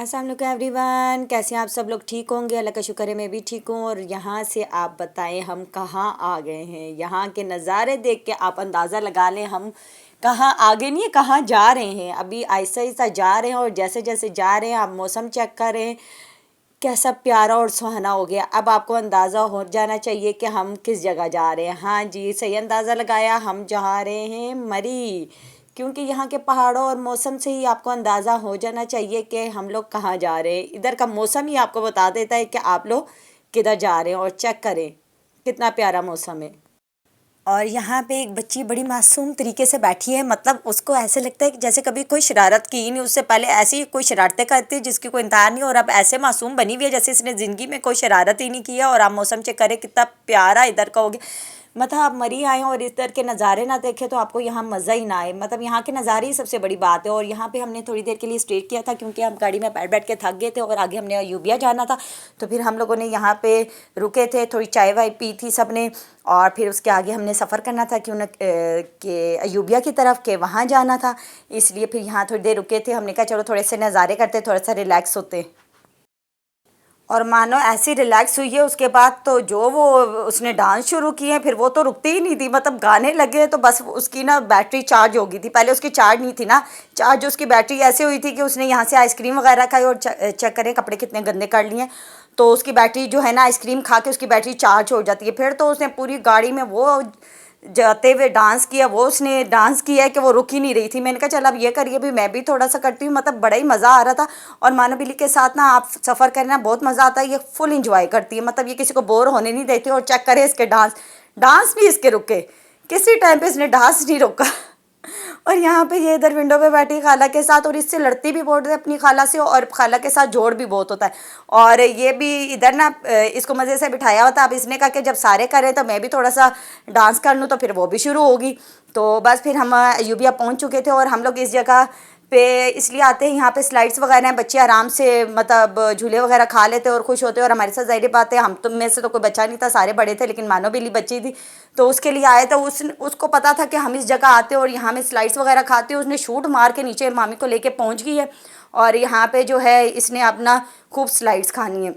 अस्सलाम वालेकुम एवरीवन, कैसे हैं आप सब लोग? ठीक होंगे, अल्लाह का शुक्र है मैं भी ठीक हूँ। और यहाँ से आप बताएं हम कहाँ आ गए हैं। यहाँ के नज़ारे देख के आप अंदाज़ा लगा लें हम कहाँ आगे नहीं है, कहाँ जा रहे हैं। अभी आहिस्ता आहिस्ता जा रहे हैं और जैसे जैसे जा रहे हैं आप मौसम चेक करें कैसा प्यारा और सुहाना हो गया। अब आपको अंदाज़ा हो जाना चाहिए कि हम किस जगह जा रहे हैं। हाँ जी, सही अंदाज़ा लगाया, हम जा रहे हैं मरी। क्योंकि यहाँ के पहाड़ों और मौसम से ही आपको अंदाज़ा हो जाना चाहिए कि हम लोग कहाँ जा रहे हैं। इधर का मौसम ही आपको बता देता है कि आप लोग किधर जा रहे हैं। और चेक करें कितना प्यारा मौसम है। और यहाँ पे एक बच्ची बड़ी मासूम तरीके से बैठी है, मतलब उसको ऐसे लगता है कि जैसे कभी कोई शरारत की ही नहीं। उससे पहले ऐसी ही कोई शरारतें करती है जिसकी कोई इंतहा नहीं, और अब ऐसे मासूम बनी हुई है जैसे इसने ज़िंदगी में कोई शरारत ही नहीं की है। और आप मौसम चेक करें कितना प्यारा इधर का हो गया। मतलब आप मरी आए और इधर के नज़ारे ना देखें तो आपको यहाँ मज़ा ही ना आए। मतलब यहाँ के नज़ारे ही सबसे बड़ी बात है। और यहाँ पे हमने थोड़ी देर के लिए स्टे किया था क्योंकि हम गाड़ी में बैठ बैठ के थक गए थे और आगे हमने अयूबिया जाना था। तो फिर हम लोगों ने यहाँ पे रुके थे, थोड़ी चाय वाय पी थी सब ने। और फिर उसके आगे हमने सफ़र करना था क्यों न कि अयूबिया की तरफ के वहाँ जाना था। इसलिए फिर यहाँ थोड़ी देर रुके थे। हमने कहा चलो थोड़े से नज़ारे करते, थोड़ा सा रिलैक्स होते। और मानो ऐसी रिलैक्स हुई है उसके बाद तो जो वो उसने डांस शुरू किए फिर वो तो रुकती ही नहीं थी। मतलब गाने लगे तो बस उसकी ना बैटरी चार्ज हो गई थी। पहले उसकी चार्ज नहीं थी ना, चार्ज उसकी बैटरी ऐसे हुई थी कि उसने यहाँ से आइसक्रीम वगैरह खाई। और चेक करें कपड़े कितने गंदे कर लिए। तो उसकी बैटरी जो है ना, आइसक्रीम खा के उसकी बैटरी चार्ज हो जाती है। फिर तो उसने पूरी गाड़ी में वो जाते हुए डांस किया, वो उसने डांस किया है कि वो रुक ही नहीं रही थी। मैंने कहा चल अब ये करिए भी, मैं भी थोड़ा सा करती हूँ। मतलब बड़ा ही मज़ा आ रहा था। और मानो बिल्ली के साथ ना आप सफ़र करना बहुत मज़ा आता है। ये फुल इंजॉय करती है, मतलब ये किसी को बोर होने नहीं देती। और चेक करें इसके डांस, डांस भी इसके रुके, किसी टाइम पे इसने डांस नहीं रोका। और यहाँ पे ये इधर विंडो पे बैठी खाला के साथ, और इससे लड़ती भी बहुत है अपनी खाला से, और खाला के साथ जोड़ भी बहुत होता है। और ये भी इधर ना इसको मज़े से बिठाया हुआ था। अब इसने कहा कि जब सारे करें तो मैं भी थोड़ा सा डांस कर लूँ, तो फिर वो भी शुरू होगी। तो बस फिर हम अयूबिया पहुँच चुके थे। और हम लोग इस जगह पे इसलिए आते हैं, यहाँ पे स्लाइड्स वगैरह हैं, बच्चे आराम से मतलब झूले वगैरह खा लेते हैं और खुश होते हैं। और हमारे साथ ज़ाहिर बात है हम तो में से तो कोई बच्चा नहीं था, सारे बड़े थे, लेकिन मानो बिल्ली बच्ची थी तो उसके लिए आए। तो उसको पता था कि हम इस जगह आते हैं और यहाँ में स्लाइड्स वगैरह खाते हैं। उसने शूट मार के नीचे मामी को लेके पहुँच गई है। और यहाँ पे जो है इसने अपना खूब स्लाइड्स खानी है।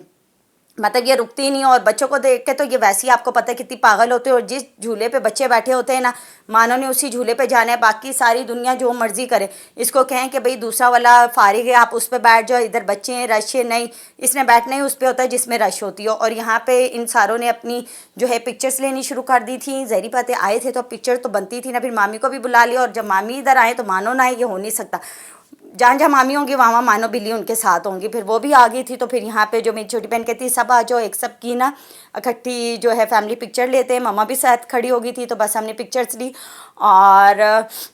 मतलब ये रुकती नहीं है। और बच्चों को देख के तो ये वैसे ही आपको पता है कितनी पागल होते हैं। और जिस झूले पे बच्चे बैठे होते हैं ना, मानो ने उसी झूले पे जाना है। बाकी सारी दुनिया जो मर्जी करे, इसको कहें कि भाई दूसरा वाला फारिग है आप उस पर बैठ जाओ, इधर बच्चे हैं रश है, नहीं, इसने बैठना ही उस पर होता है जिसमें रश होती हो। और यहाँ पे इन सारों ने अपनी जो है पिक्चर्स लेनी शुरू कर दी थी। ज़ाहिर बात है आए थे तो पिक्चर तो बनती थी ना। फिर मामी को भी बुला लिया, और जब मामी इधर आए तो मानो ना, ये हो नहीं सकता। जहाँ जहाँ मामी होंगी वहाँ वहाँ मानो बिल्ली उनके साथ होंगी। फिर वो भी आ गई थी। तो फिर यहाँ पे जो मेरी छोटी बहन कहती सब आ जाओ, एक सब की ना इकट्ठी जो है फैमिली पिक्चर लेते हैं। मम्मा भी साथ खड़ी हो गई थी, तो बस हमने पिक्चर्स ली। और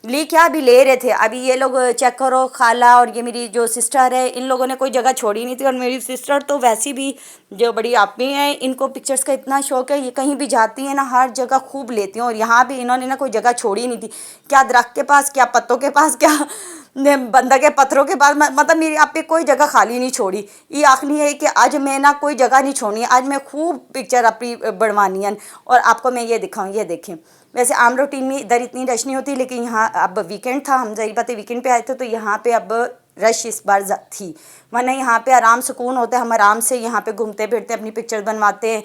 ली क्या, अभी ले रहे थे। अभी ये लोग चेक करो, खाला और ये मेरी जो सिस्टर है, इन लोगों ने कोई जगह छोड़ी नहीं थी। और मेरी सिस्टर तो वैसी भी जो बड़ी आपी हैं, इनको पिक्चर्स का इतना शौक है, ये कहीं भी जाती हैं ना हर जगह खूब लेती हैं। और यहाँ भी इन्होंने ना कोई जगह छोड़ी नहीं थी, क्या दरख्त के पास, क्या पत्तों के पास, क्या बंदा के पत्थरों के पास। मतलब मेरी आप पे कोई जगह खाली नहीं छोड़ी। ये आखिरी है कि आज मैं ना कोई जगह नहीं छोड़नी है, आज मैं खूब पिक्चर अपनी बढ़वानी है। और आपको मैं ये दिखाऊँ, ये देखें। वैसे आम रूटीन में इधर इतनी रश नहीं होती, लेकिन यहाँ अब वीकेंड था, हम ज़ाहिर बात है वीकेंड पे आए थे, तो यहाँ पे अब रश इस बार थी। वरना यहाँ पे आराम सुकून होता है, हम आराम से यहाँ पे घूमते फिरते अपनी पिक्चर बनवाते हैं।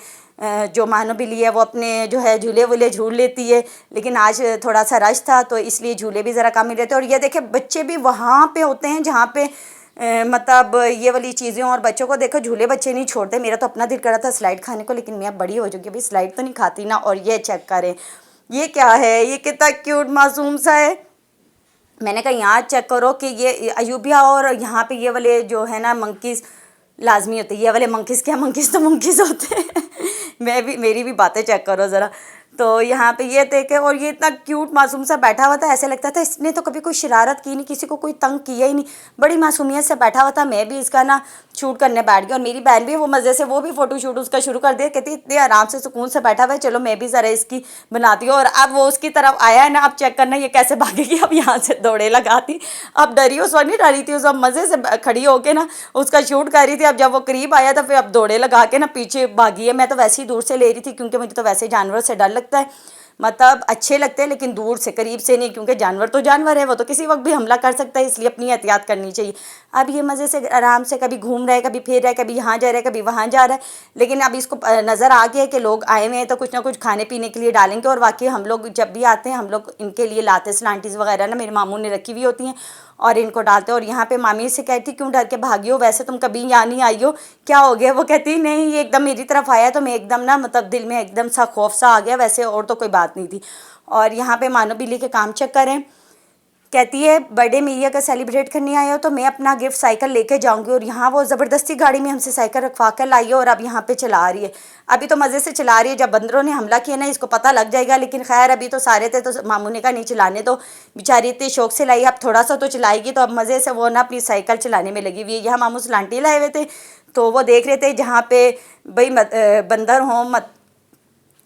जो मानो बिल्ली है वो अपने जो है झूले वूले झूल लेती है। लेकिन आज थोड़ा सा रश था तो इसलिए झूले भी ज़रा कम मिल रहे थे। और ये देखे बच्चे भी वहाँ पे होते हैं जहाँ पे मतलब ये वाली चीज़ें। और बच्चों को देखो, झूले बच्चे नहीं छोड़ते। मेरा तो अपना दिल कर रहा था स्लाइड खाने को, लेकिन मैं अब बड़ी हो चुकी अभी स्लाइड तो नहीं खाती ना। और ये चेक करें, ये क्या है, ये कितना क्यूट मासूम सा है। मैंने कहा यहाँ चेक करो कि ये अयूबिया और यहाँ पे ये वाले जो है ना मंकीज़ लाजमी होते हैं। ये वाले मंकीज़, क्या मंकीज़ तो मंकीज़ होते हैं। मैं भी, मेरी भी बातें चेक करो ज़रा। तो यहाँ पे ये देखे, और ये इतना क्यूट मासूम सा बैठा हुआ था, ऐसे लगता था इसने तो कभी कोई शरारत की नहीं, किसी को कोई तंग किया ही नहीं, बड़ी मासूमियत से बैठा हुआ था। मैं भी इसका ना शूट करने बैठ गई। और मेरी बहन भी वो मज़े से वो भी फ़ोटो शूट उसका शुरू कर दिया। कहती इतने आराम से सुकून से बैठा हुआ है, चलो मैं भी ज़रा इसकी बनाती हूँ। और अब वो उसकी तरफ आया है ना, अब चेक करना ये कैसे भागेगी। अब यहाँ से दौड़े लगाती। अब डरी, उस वक्त नहीं डरी थी, उस वक्त मज़े से खड़ी होके ना उसका शूट कर रही थी। अब जब वो करीब आया तो फिर अब दौड़े लगा के ना पीछे भागी है। मैं तो वैसे ही दूर से ले रही थी क्योंकि मुझे तो वैसे जानवरों से डर लगता है। मतलब अच्छे लगते हैं लेकिन दूर से, करीब से नहीं, क्योंकि जानवर तो जानवर है, वो तो किसी वक्त भी हमला कर सकता है, इसलिए अपनी एहतियात करनी चाहिए। अब ये मज़े से आराम से कभी घूम रहा है, कभी फिर रहा है, कभी यहाँ जा रहा है, कभी वहाँ जा रहा है, लेकिन अब इसको नज़र आ गया है कि लोग आए हुए हैं तो कुछ ना कुछ खाने पीने के लिए डालेंगे। और वाकई हम लोग जब भी आते हैं हम लोग इनके लिए लाते हैं, सलांटीज़ वगैरह ना मेरे मामू ने रखी हुई होती हैं और इनको डालते हैं। और यहाँ पे मामी से कहती क्यों डर के भागी हो, वैसे तुम कभी यहाँ नहीं आई हो, क्या हो गया? वो कहती नहीं ये एकदम मेरी तरफ आया तो मैं एकदम ना मतलब दिल में एकदम सा खौफ सा आ गया, वैसे और तो कोई बात नहीं थी। और यहाँ पे मानो बिल्ली के काम चेक करें, कहती है बर्थडे मैया का सेलिब्रेट करने आए हो तो मैं अपना गिफ्ट साइकिल लेके जाऊंगी। और यहाँ वो ज़बरदस्ती गाड़ी में हमसे साइकिल रखवा कर लाई है और अब यहाँ पे चला रही है। अभी तो मज़े से चला रही है, जब बंदरों ने हमला किया ना इसको पता लग जाएगा, लेकिन खैर अभी तो सारे थे तो मामू ने कहा नहीं चलाने तो, बेचारी इतने शौक से लाई, अब थोड़ा सा तो चलाएगी। तो अब मज़े से वो ना अपनी साइकिल चलाने में लगी हुई है। यहाँ मामू सलांटी लाए हुए थे तो वो देख रहे थे जहाँ पे भाई बंदर हों मत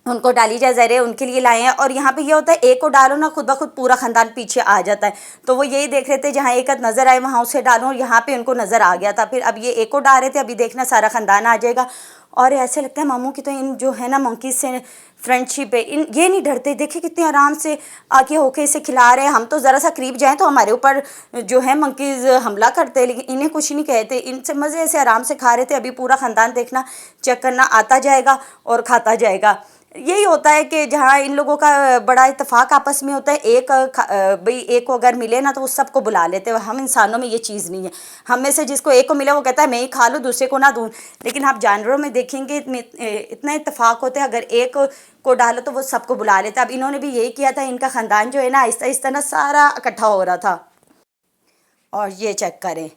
उनको डाली जाए ज़रे, उनके लिए लाए हैं। और यहाँ पे ये होता है एक को डालो ना खुद ब खुद पूरा ख़ानदान पीछे आ जाता है, तो वो यही देख रहे थे जहाँ एक नज़र आए वहाँ उसे डालो, और यहाँ पे उनको नज़र आ गया था। फिर अब ये एक को डाल रहे थे, अभी देखना सारा ख़ानदान आ जाएगा। और ऐसे लगता है मामू की तो इन जो है ना मंकीज़ से फ्रेंडशिप है, इन ये नहीं डरते, देखिए कितने आराम से आके होके इसे खिला रहे हैं। हम तो ज़रा सा करीब जाएँ तो हमारे ऊपर जो है मंकीज़ हमला करते हैं, लेकिन इन्हें कुछ नहीं कहते, इनसे मज़े से आराम से खा रहे थे। अभी पूरा ख़ानदान देखना चेक करना आता जाएगा और खाता जाएगा। यही होता है कि जहाँ इन लोगों का बड़ा इत्तेफाक आपस में होता है, एक भाई एक को अगर मिले ना तो वो सबको बुला लेते हैं। हम इंसानों में ये चीज़ नहीं है, हम में से जिसको एक को मिले वो कहता है मैं ही खा लूँ दूसरे को ना दूँ, लेकिन आप जानवरों में देखेंगे इतना इत्तेफाक होता है, अगर एक को डालो तो वो सबको बुला लेता है। अब इन्होंने भी यही किया था, इनका ख़ानदान जो है ना आहिस्ता आहिस्ता ना सारा इकट्ठा हो रहा था। और ये चेक करें,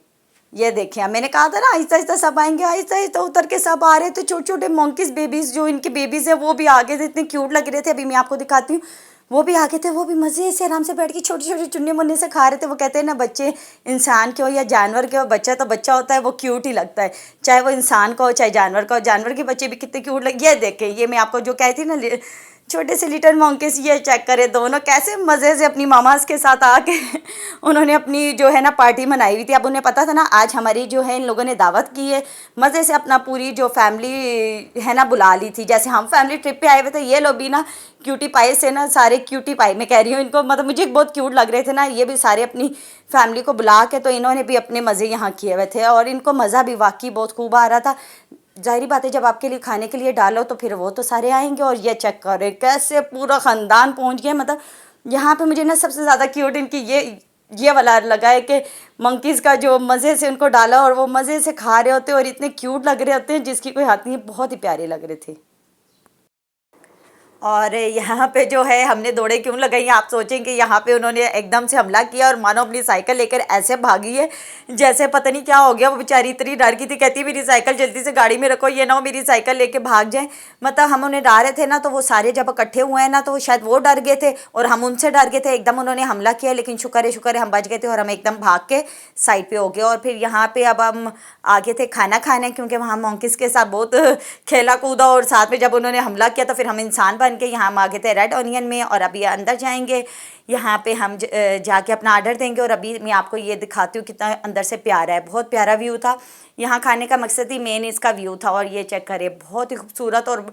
ये देखिए मैंने कहा था ना आहिस्ता आहिस्ता सब आएंगे, आहिस्ता आहिस्ता उतर के सब आ रहे थे। छोटे छोटे मंकीज़ बेबीज़ जो इनके बेबीज़ हैं वो भी आगे थे, इतने क्यूट लग रहे थे। अभी मैं आपको दिखाती हूँ, वो भी आगे थे, वो भी मज़े से आराम से बैठ के छोटे छोटे चुन्ने मुन्ने से खा रहे थे। वो कहते हैं ना बच्चे इंसान के हो या जानवर के हो, बच्चा तो बच्चा होता है, वो क्यूट ही लगता है, चाहे वो इंसान का हो चाहे जानवर का हो। जानवर के बच्चे भी कितने क्यूट लगे। ये देखें, ये मैं आपको जो कहती ना छोटे से लिटिल मंकीज़, ये चेक करें दोनों कैसे मज़े से अपनी मामास के साथ आके उन्होंने अपनी जो है ना पार्टी मनाई हुई थी। अब उन्हें पता था ना आज हमारी जो है इन लोगों ने दावत की है, मज़े से अपना पूरी जो फैमिली है ना बुला ली थी। जैसे हम फैमिली ट्रिप पे आए हुए थे, ये लोग भी ना क्यूटी पाई से ना सारे क्यूटी पाई मैं कह रही हूँ इनको, मतलब मुझे बहुत क्यूट लग रहे थे ना, ये भी सारे अपनी फैमिली को बुला के तो इन्होंने भी अपने मज़े यहाँ किए हुए थे। और इनको मज़ा भी वाकई बहुत खूब आ रहा था। ज़ाहिर बात है जब आपके लिए खाने के लिए डालो तो फिर वो तो सारे आएंगे। और ये चेक करें कैसे पूरा ख़ानदान पहुंच गया। मतलब यहाँ पे मुझे ना सबसे ज़्यादा क्यूट इनकी ये वाला लगा है कि मंकीज़ का जो मज़े से उनको डाला और वो मज़े से खा रहे होते हैं और इतने क्यूट लग रहे होते हैं जिसकी कोई हद नहीं, बहुत ही प्यारे लग रहे थे। और यहाँ पे जो है हमने दौड़े क्यों लगाई, आप सोचेंगे यहाँ पे उन्होंने एकदम से हमला किया और मानो अपनी साइकिल लेकर ऐसे भागी है जैसे पता नहीं क्या हो गया। वो बेचारी इतनी डर गई थी, कहती मेरी साइकिल जल्दी से गाड़ी में रखो, ये ना हो मेरी साइकिल लेके भाग जाए। मतलब हम उन्हें डरा रहे थे ना, तो वो सारे जब इकट्ठे हुए हैं ना तो शायद वो डर गए थे और हम उनसे डर गए थे। एकदम उन्होंने हमला किया, लेकिन शुक्र है हम बच गए थे और हम एकदम भाग के साइड पर हो गए। और फिर यहाँ पर अब हम आगे थे खाना खाने, क्योंकि वहाँ मंकीज़ के साथ बहुत खेला कूदा और साथ में जब उन्होंने हमला किया तो फिर हम इंसान बन के यहाँ हम आगे थे रेड ऑनियन में। और अभी अंदर जाएंगे, यहाँ पे हम जाके अपना ऑर्डर देंगे। और अभी मैं आपको ये दिखाती हूँ कितना अंदर से प्यारा है, बहुत प्यारा व्यू था। यहाँ खाने का मकसद ही मेन इसका व्यू था। और ये चेक करें बहुत ही खूबसूरत। और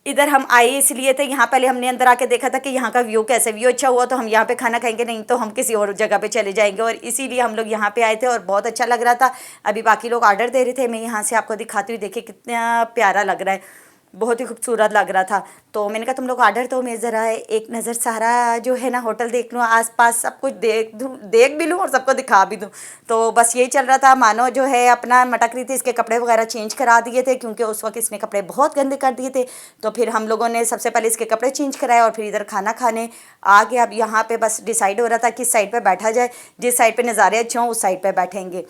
इधर हम आए इसलिए थे, यहाँ पहले हमने अंदर आके देखा था कि यहाँ का व्यू कैसे, व्यू अच्छा हुआ तो हम यहाँ पे खाना खाएंगे, नहीं तो हम किसी और जगह पे चले जाएंगे। और इसीलिए हम लोग यहाँ पे आए थे और बहुत अच्छा लग रहा था। अभी बाकी लोग ऑर्डर दे रहे थे, मैं यहाँ से आपको दिखाती हूँ, देखिए कितना प्यारा लग रहा है, बहुत ही खूबसूरत लग रहा था। तो मैंने कहा तुम लोग ऑर्डर दो, मैं ज़रा एक नज़र सारा जो है ना होटल देख लूँ, आसपास सब कुछ देख भी लूँ और सबको दिखा भी दूँ। तो बस यही चल रहा था। मानो जो है अपना मटक रही थी, इसके कपड़े वगैरह चेंज करा दिए थे क्योंकि उस वक्त इसने कपड़े बहुत गंदे कर दिए थे। तो फिर हम लोगों ने सबसे पहले इसके कपड़े चेंज कराए और फिर इधर खाना खाने आ गए। अब यहाँ पर बस डिसाइड हो रहा था किस साइड पर बैठा जाए, जिस साइड पर नज़ारे अच्छे हों उस साइड पर बैठेंगे।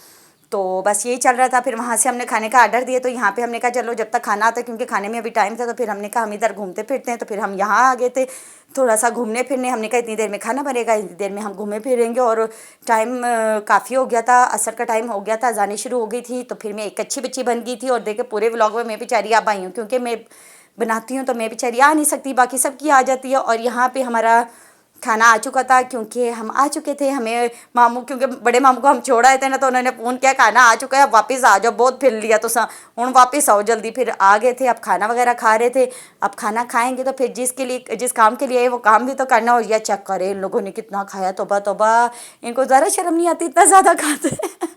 तो बस यही चल रहा था। फिर वहाँ से हमने खाने का ऑर्डर दिया, तो यहाँ पे हमने कहा चलो जब तक खाना आता है, क्योंकि खाने में अभी टाइम था, तो फिर हमने कहा हम इधर घूमते फिरते हैं। तो फिर हम यहाँ आ गए थे थोड़ा सा घूमने फिरने। हमने कहा इतनी देर में खाना बनेगा, इतनी देर में हम घूमे फिरेंगे। और टाइम काफ़ी हो गया था, असर का टाइम हो गया था, जाने शुरू हो गई थी। तो फिर मैं एक अच्छी बच्ची बन गई थी। और देखे पूरे व्लॉग में मैं बेचारी अब आई हूँ, क्योंकि मैं बनाती हूँ तो मैं बेचारी आ नहीं सकती, बाकी सबकी आ जाती है। और यहाँ पर हमारा खाना आ चुका था क्योंकि हम आ चुके थे। हमें मामू, क्योंकि बड़े मामू को हम छोड़ आए थे ना, तो उन्होंने फ़ोन किया खाना आ चुका है, अब वापस आ जाओ, बहुत फिर लिया तो हुण वापस आओ जल्दी। फिर आ गए थे, अब खाना वगैरह खा रहे थे। अब खाना खाएंगे तो फिर जिस काम के लिए आए वो काम भी तो करना। और यह चेक करें इन लोगों ने कितना खाया, तौबा तौबा, इनको ज़रा शर्म नहीं आती, इतना ज़्यादा खाते हैं।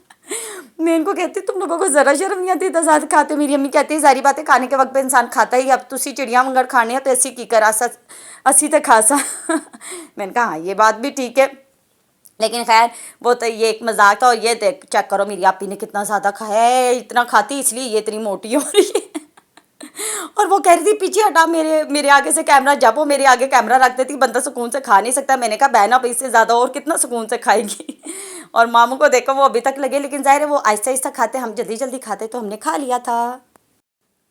मैं इनको कहती तुम लोगों को ज़रा शर्म नहीं आती, इतना ज़्यादा खाते। मेरी अम्मी कहती है सारी बातें खाने के वक्त पे इंसान खाता ही। अब तुसी चिड़िया वंगड़ खाने तो ऐसी की करा सा, असी तो खासा। मैंने कहा हाँ ये बात भी ठीक है, लेकिन खैर वो तो ये एक मजाक था। और ये देख चेक करो मेरी आपी ने कितना ज़्यादा खाया है, इतना खाती इसलिए ये इतनी मोटी हो रही है। और वो कह रही थी पीछे हटा मेरे मेरे आगे से कैमरा, जब वो मेरे आगे कैमरा रख देती बंदा सुकून से खा नहीं सकता। मैंने कहा बहना अब इससे ज़्यादा और कितना सुकून से खाएगी। और मामू को देखो वो अभी तक लगे, लेकिन ज़ाहिर है वो आहिस्ता आहिस्ता खाते, हम जल्दी जल्दी खाते तो हमने खा लिया था।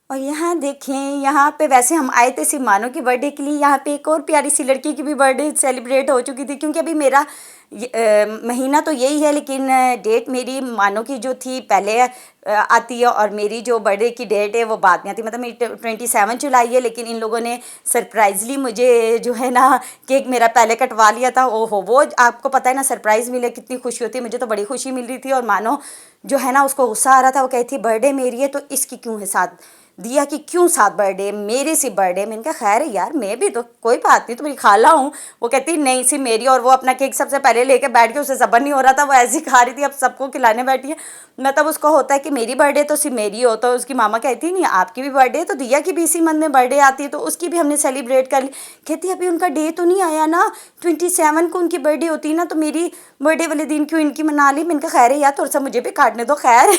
और यहाँ देखें, यहाँ पे वैसे हम आए थे सिर्फ मानो की बर्थडे के लिए। यहाँ पे एक और प्यारी सी लड़की की भी बर्थडे सेलिब्रेट हो चुकी थी, क्योंकि अभी मेरा महीना तो यही है, लेकिन डेट मेरी मानो की जो थी पहले आती है, और मेरी जो बर्थडे की डेट है वो बाद में आती है। मतलब मेरी 27 जुलाई है, लेकिन इन लोगों ने सरप्राइजली मुझे जो है ना केक मेरा पहले कटवा लिया था। ओहो, वो आपको पता है ना सरप्राइज़ मिले कितनी खुशी होती है। मुझे तो बड़ी खुशी मिल रही थी। और मानो जो है ना उसको गुस्सा आ रहा था, वो कहती बर्थडे मेरी है तो इसकी क्यों है साथ दिया, कि क्यों साथ बर्थडे, मेरे से बर्थडे। मैंने कहा खैर यार मैं भी तो, कोई बात नहीं, तुम्हारी खाला हूँ। वो कहती नहीं सिर्फ मेरी। और वो अपना केक सबसे पहले लेके बैठ के, उसे सब्र नहीं हो रहा था, वो ऐसी खा रही थी, अब सबको खिलाने बैठी है। मतलब उसको होता है कि मेरी बर्थडे तो सिर्फ मेरी हो। तो उसकी मामा कहती नहीं आपकी भी बर्थडे, तो दिया की भी इसी मंथ में बर्थडे आती है, तो उसकी भी हमने सेलिब्रेट कर ली। कहती अभी उनका डे तो नहीं आया ना, 27 को उनकी बर्थडे होती है ना, तो मेरी बर्थडे वाले दिन क्यों इनकी मना ली। मैंने कहा खैर है यार थोड़ा सा मुझे भी काटने दो, खैर।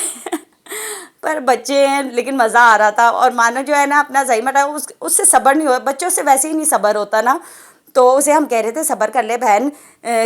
पर बच्चे हैं, लेकिन मज़ा आ रहा था। और मानो जो है ना अपना ज़ईमटा उससे सब्र नहीं हुआ, बच्चों से वैसे ही नहीं सब्र होता ना। तो उसे हम कह रहे थे सब्र कर ले बहन,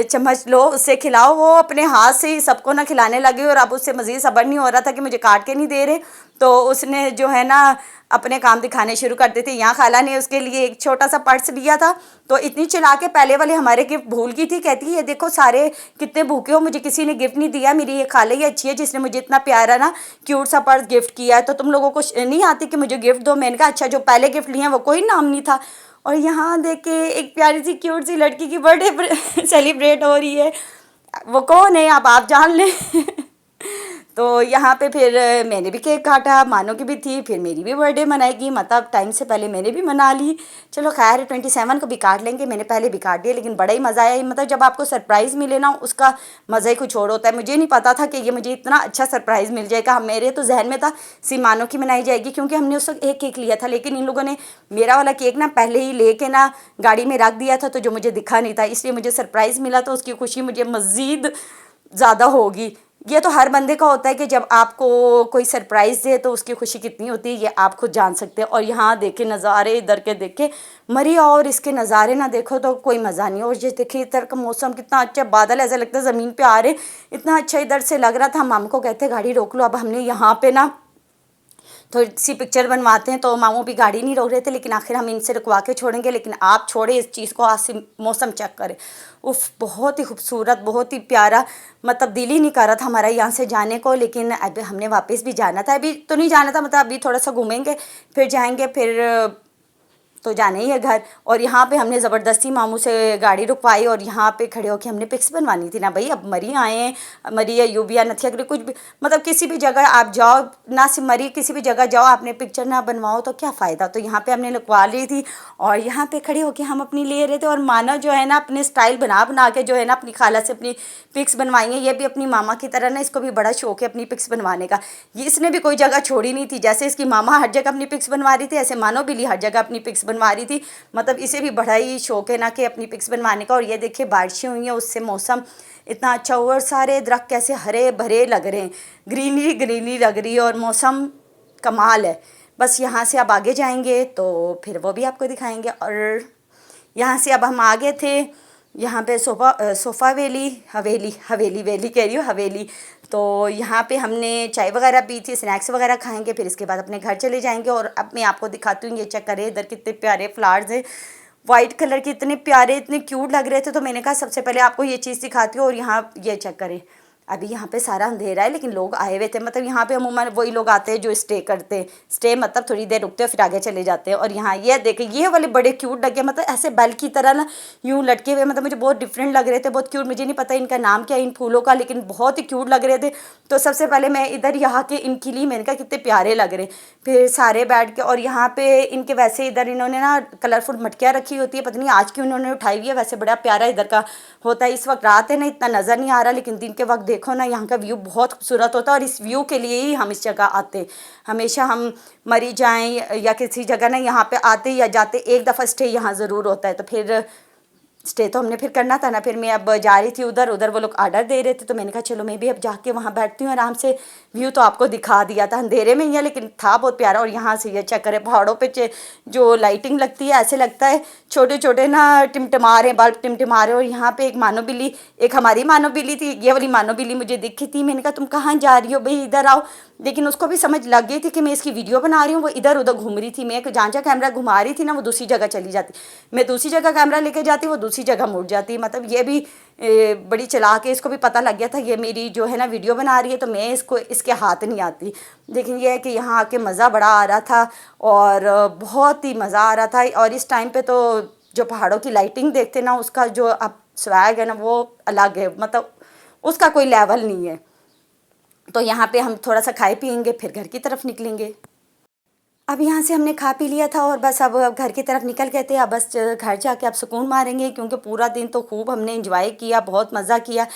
चम्मच लो उससे खिलाओ। वो अपने हाथ से ही सबको ना खिलाने लगी, और अब उससे मज़ीद सब्र नहीं हो रहा था कि मुझे काट के नहीं दे रहे। तो उसने जो है ना अपने काम दिखाने शुरू कर देते। यहाँ खाला ने उसके लिए एक छोटा सा पर्स लिया था, तो इतनी चिल्ला के पहले वाले हमारे गिफ्ट भूल गई थी। कहती है ये देखो सारे कितने भूखे हो, मुझे किसी ने गिफ्ट नहीं दिया, मेरी ये खाला ही अच्छी है जिसने मुझे इतना प्यारा ना क्यूट सा पर्स गिफ्ट किया है, तो तुम लोगों को नहीं आती कि मुझे गिफ्ट दो। मैंने कहा अच्छा जो पहले गिफ्ट लिए हैं वो कोई नाम नहीं था। और यहाँ देख के एक प्यारी सी क्यूट सी लड़की की बर्थडे सेलिब्रेट हो रही है। वो कौन है अब आप जान लें। तो यहाँ पे फिर मैंने भी केक काटा, मानो की भी थी, फिर मेरी भी बर्थडे मनाएगी, मतलब टाइम से पहले मैंने भी मना ली। चलो खैर 27 को भी काट लेंगे, मैंने पहले भी काट दिया, लेकिन बड़ा ही मज़ा आया। मतलब जब आपको सरप्राइज़ मिले ना उसका मज़ा ही कुछ और होता है। मुझे नहीं पता था कि ये मुझे इतना अच्छा सरप्राइज़ मिल जाएगा। मेरे तो जहन में था सिर्फ मानो की मनाई जाएगी, क्योंकि हमने उस वक्त एक केक लिया था, लेकिन इन लोगों ने मेरा वाला केक ना पहले ही लेके ना गाड़ी में रख दिया था, तो जो मुझे दिखा नहीं था, इसलिए मुझे सरप्राइज़ मिला, तो उसकी खुशी मुझे मज़ीद ज़्यादा होगी। ये तो हर बंदे का होता है कि जब आपको कोई सरप्राइज़ दे तो उसकी खुशी कितनी होती है, ये आप खुद जान सकते हैं। और यहाँ देखे नज़ारे, इधर के देखे मरी, और इसके नज़ारे ना देखो तो कोई मज़ा नहीं। और ये देखिए इधर का मौसम कितना अच्छा, बादल ऐसा लगता है ज़मीन पे आ रहे, इतना अच्छा इधर से लग रहा था। मामू को कहते गाड़ी रोक लो। अब हमने यहाँ पे ना थोड़ी सी पिक्चर बनवाते हैं, तो मामू भी गाड़ी नहीं रोक रहे थे, लेकिन आखिर हम इनसे रुकवा के छोड़ेंगे। लेकिन आप छोड़े इस चीज़ को, आज से मौसम चेक करें, उफ बहुत ही खूबसूरत, बहुत ही प्यारा। मतलब दिल ही नहीं कर रहा था हमारा यहाँ से जाने को, लेकिन अभी हमने वापस भी जाना था। अभी तो नहीं जाना था, मतलब अभी थोड़ा सा घूमेंगे फिर जाएंगे, फिर तो जाना ही है घर। और यहाँ पे हमने ज़बरदस्ती मामू से गाड़ी रुकवाई, और यहाँ पे खड़े होकर हमने पिक्स बनवानी थी ना भाई। अब मरी आए हैं, मरी या यूबिया नथिया के लिए कुछ भी, मतलब किसी भी जगह आप जाओ ना, सिर्फ मरी किसी भी जगह जाओ, आपने पिक्चर ना बनवाओ तो क्या फ़ायदा। तो यहाँ पे हमने लिखवा ली थी, और यहाँ पे खड़े होकर हम अपनी ले रहे थे। और माना जो है ना अपने स्टाइल बना बना के जो है ना अपनी खाला से अपनी पिक्स बनवाई हैं। ये भी अपनी मामा की तरह ना, इसको भी बड़ा शौक है अपनी पिक्स बनवाने का। ये इसने भी कोई जगह छोड़ी नहीं थी, जैसे इसकी मामा हर जगह अपनी पिक्स बनवा रही थी, ऐसे मानो बिल्ली हर जगह अपनी पिक्स बनवा रही थी। मतलब इसे भी बड़ा ही शौक है ना कि अपनी पिक्स बनवाने का। और ये देखिए बारिशें हुई हैं, उससे मौसम इतना अच्छा हुआ, और सारे दरख्त कैसे हरे भरे लग रहे हैं, ग्रीनरी ग्रीनरी लग रही है, और मौसम कमाल है। बस यहाँ से अब आगे जाएंगे तो फिर वो भी आपको दिखाएंगे। और यहाँ से अब हम आ गए थे, यहाँ पे सोफ़ा वैली, हवेली वैली कह रही हूँ, हवेली। तो यहाँ पे हमने चाय वगैरह पी थी, स्नैक्स वगैरह खाएंगे, फिर इसके बाद अपने घर चले जाएंगे। और अब मैं आपको दिखाती हूँ, ये चेक करें इधर कितने प्यारे फ्लावर्स हैं, वाइट कलर के, इतने प्यारे, इतने क्यूट लग रहे थे। तो मैंने कहा सबसे पहले आपको ये चीज़ दिखाती हूँ। और यहाँ ये चेक करें, अभी यहाँ पे सारा अंधेरा है लेकिन लोग आए हुए थे। मतलब यहाँ पे अमूमन वही लोग आते हैं जो स्टे करते हैं। स्टे मतलब थोड़ी देर रुकते हैं फिर आगे चले जाते हैं। और यहाँ ये देखे ये वाले बड़े क्यूट लगे, मतलब ऐसे बैल की तरह ना यूँ लटके हुए, मतलब मुझे बहुत डिफरेंट लग रहे थे, बहुत क्यूट। मुझे नहीं पता इनका नाम क्या है इन फूलों का, लेकिन बहुत ही क्यूट लग रहे थे। तो सबसे पहले मैं इधर यहाँ के इनके लिए मैंने कहा कितने प्यारे लग रहे। फिर सारे बैठ के, और यहाँ पे इनके वैसे इधर इन्होंने ना कलरफुल मटकियाँ रखी होती है, पता नहीं आज क्यों इन्होंने उठाई हुई है। वैसे बड़ा प्यारा इधर का होता है। इस वक्त रात है ना, इतना नज़र नहीं आ रहा, लेकिन दिन के वक्त देखो ना यहाँ का व्यू बहुत खूबसूरत होता है। और इस व्यू के लिए ही हम इस जगह आते। हमेशा हम मरी जाएं या किसी जगह ना यहाँ पे आते या जाते एक दफ़ा स्टे यहाँ ज़रूर होता है। तो फिर स्टे तो हमने फिर करना था ना। फिर मैं अब जा रही थी उधर, उधर वो लोग ऑर्डर दे रहे थे, तो मैंने कहा चलो मैं भी अब जाके वहाँ बैठती हूँ आराम से। व्यू तो आपको दिखा दिया था, अंधेरे में ही है लेकिन था बहुत प्यारा। और यहाँ से ये चेक करें पहाड़ों पे जो लाइटिंग लगती है, ऐसे लगता है छोटे छोटे ना टिमटिमा रहे, बल्ब टिमटिमा रहे। और यहाँ पे एक मानो बिल्ली, एक हमारी मानो बिल्ली थी, ये वाली मानो बिल्ली मुझे दिखी थी। मैंने कहा तुम कहाँ जा रही हो भाई, इधर आओ। लेकिन उसको भी समझ लग गई थी कि मैं इसकी वीडियो बना रही हूँ। वो इधर उधर घूम रही थी, मैं जहाँ जहाँ कैमरा घुमा रही थी ना वो दूसरी जगह चली जाती, मैं दूसरी जगह कैमरा लेके जाती, वो दूसरी जगह मुड़ जाती। मतलब ये भी बड़ी चालाक है, इसको भी पता लग गया था ये मेरी जो है ना वीडियो बना रही है, तो मैं इसको इसके हाथ नहीं आती। लेकिन ये है कि यहाँ आके मज़ा बड़ा आ रहा था और बहुत ही मज़ा आ रहा था। और इस टाइम पे तो जो पहाड़ों की लाइटिंग देखते ना, उसका जो अब स्वैग है ना वो अलग है, मतलब उसका कोई लेवल नहीं है। तो यहाँ पे हम थोड़ा सा खाए पियेंगे फिर घर की तरफ निकलेंगे। अब यहाँ से हमने खा पी लिया था और बस अब घर की तरफ निकल गए थे। अब बस घर जाके अब सुकून मारेंगे, क्योंकि पूरा दिन तो खूब हमने एंजॉय किया, बहुत मज़ा किया।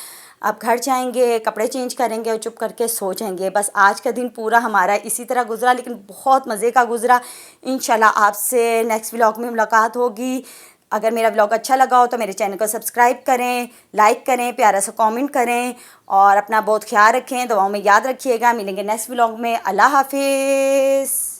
अब घर जाएंगे, कपड़े चेंज करेंगे और चुप करके सो जाएंगे। बस आज का दिन पूरा हमारा इसी तरह गुजरा, लेकिन बहुत मज़े का गुजरा। इंशाल्लाह आपसे नेक्स्ट व्लॉग में मुलाकात होगी। अगर मेरा व्लॉग अच्छा लगा हो तो मेरे चैनल को सब्सक्राइब करें, लाइक करें, प्यारा सा कमेंट करें और अपना बहुत ख्याल रखें, दुआओं में याद रखिएगा। मिलेंगे नेक्स्ट व्लॉग में। अल्लाह हाफिज़।